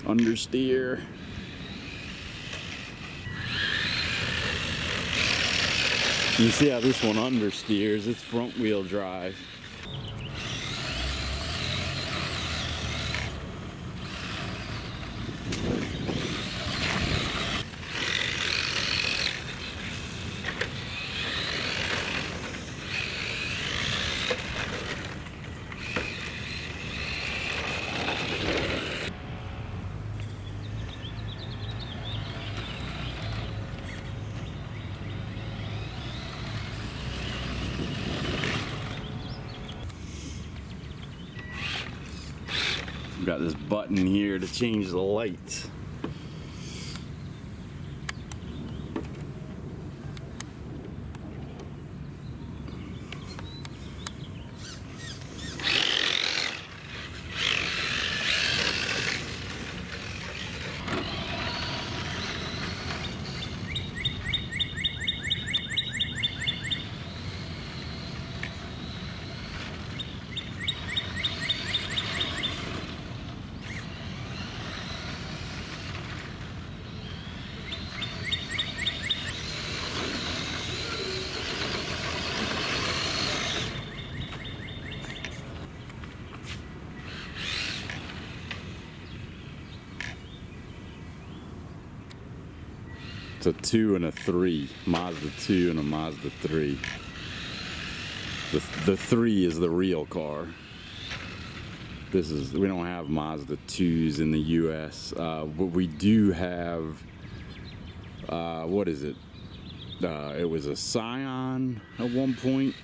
understeer. You see how this one understeers? It's front wheel drive. We've got this button here to change the lights. It's a 2 and a 3, Mazda 2 and a Mazda 3. The 3 is the real car. We don't have Mazda 2s in the US, but we do have, what is it? It was a Scion at one point,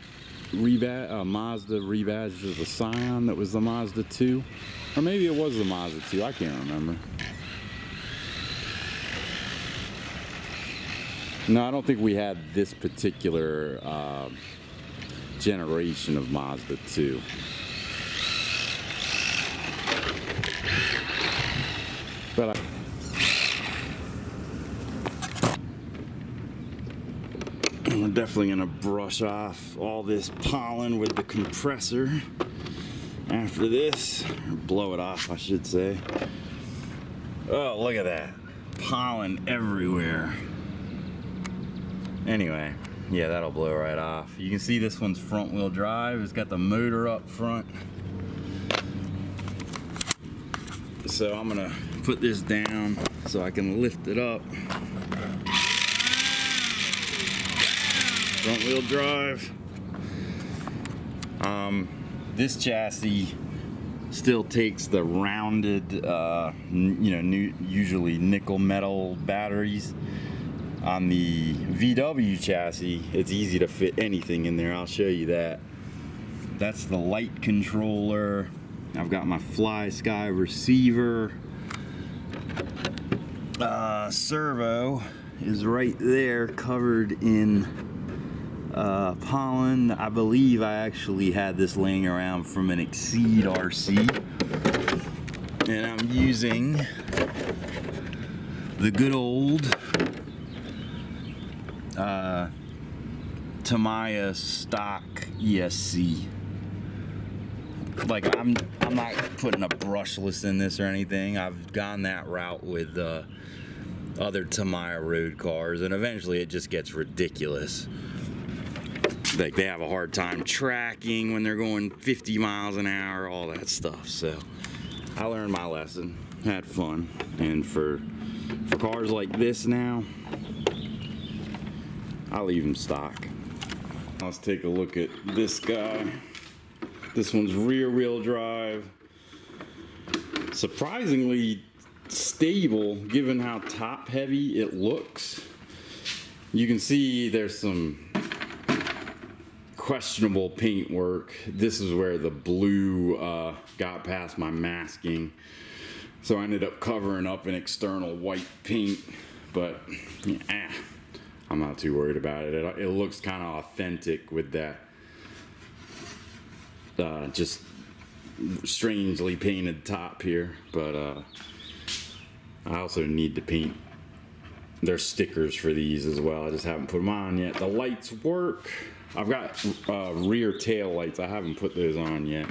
Mazda rebadged as a Scion that was the Mazda 2. Or maybe it was the Mazda 2, I can't remember. No, I don't think we had this particular generation of Mazda 2. But we're definitely going to brush off all this pollen with the compressor after this. Or blow it off, I should say. Oh, look at that. Pollen everywhere. Anyway, yeah, that'll blow right off. You can see this one's front wheel drive. It's got the motor up front. So I'm gonna put this down so I can lift it up. Front wheel drive. This chassis still takes the rounded, usually nickel metal batteries. On the VW chassis, it's easy to fit anything in there. I'll show you that. That's the light controller. I've got my Fly Sky receiver. Servo is right there, covered in pollen. I believe I actually had this laying around from an Exceed RC. And I'm using the good old Tamiya stock ESC. Like I'm not putting a brushless in this or anything. I've gone that route with other Tamiya road cars, and eventually it just gets ridiculous. Like they have a hard time tracking when they're going 50 miles an hour, all that stuff. So I learned my lesson, had fun, and for cars like this now, I'll leave them stock. Let's take a look at this guy. This one's rear wheel drive. Surprisingly stable given how top heavy it looks. You can see there's some questionable paint work. This is where the blue got past my masking. So I ended up covering up an external white paint, but I'm not too worried about it. It looks kind of authentic with that just strangely painted top here, but I also need to paint. There's stickers for these as well. I just haven't put them on yet. The lights work. I've got rear tail lights. I haven't put those on yet.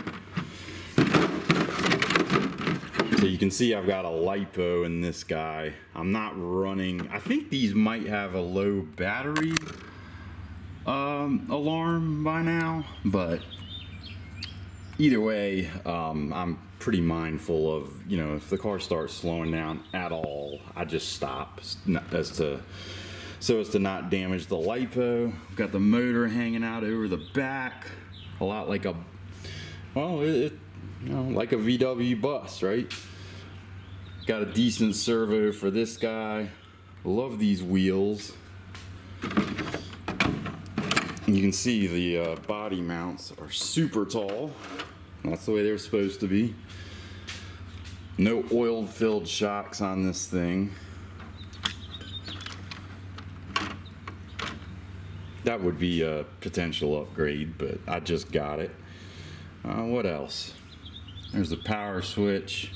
So you can see I've got a LiPo in this guy. I'm not running, I think these might have a low battery alarm by now, but either way, I'm pretty mindful of, you know, if the car starts slowing down at all, I just stop so as to not damage the LiPo. Got the motor hanging out over the back, a lot like a, well, you know, like a VW bus, right? Got a decent servo for this guy. Love these wheels. You can see the body mounts are super tall. That's the way they're supposed to be. No oil-filled shocks on this thing. That would be a potential upgrade, but I just got it. What else? There's a power switch.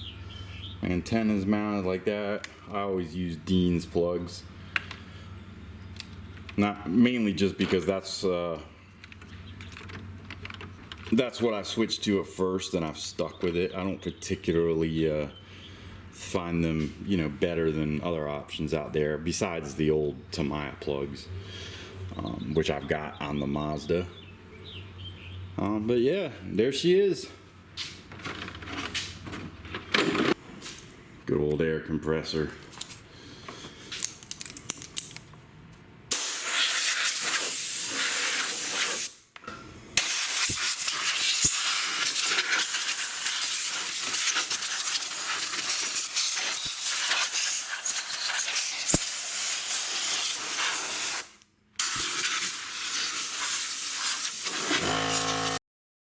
Antennas mounted like that. I always use Dean's plugs. Not mainly just because that's what I switched to at first, and I've stuck with it. I don't particularly find them, you know, better than other options out there besides the old Tamiya plugs, which I've got on the Mazda. But yeah, there she is. Good old air compressor.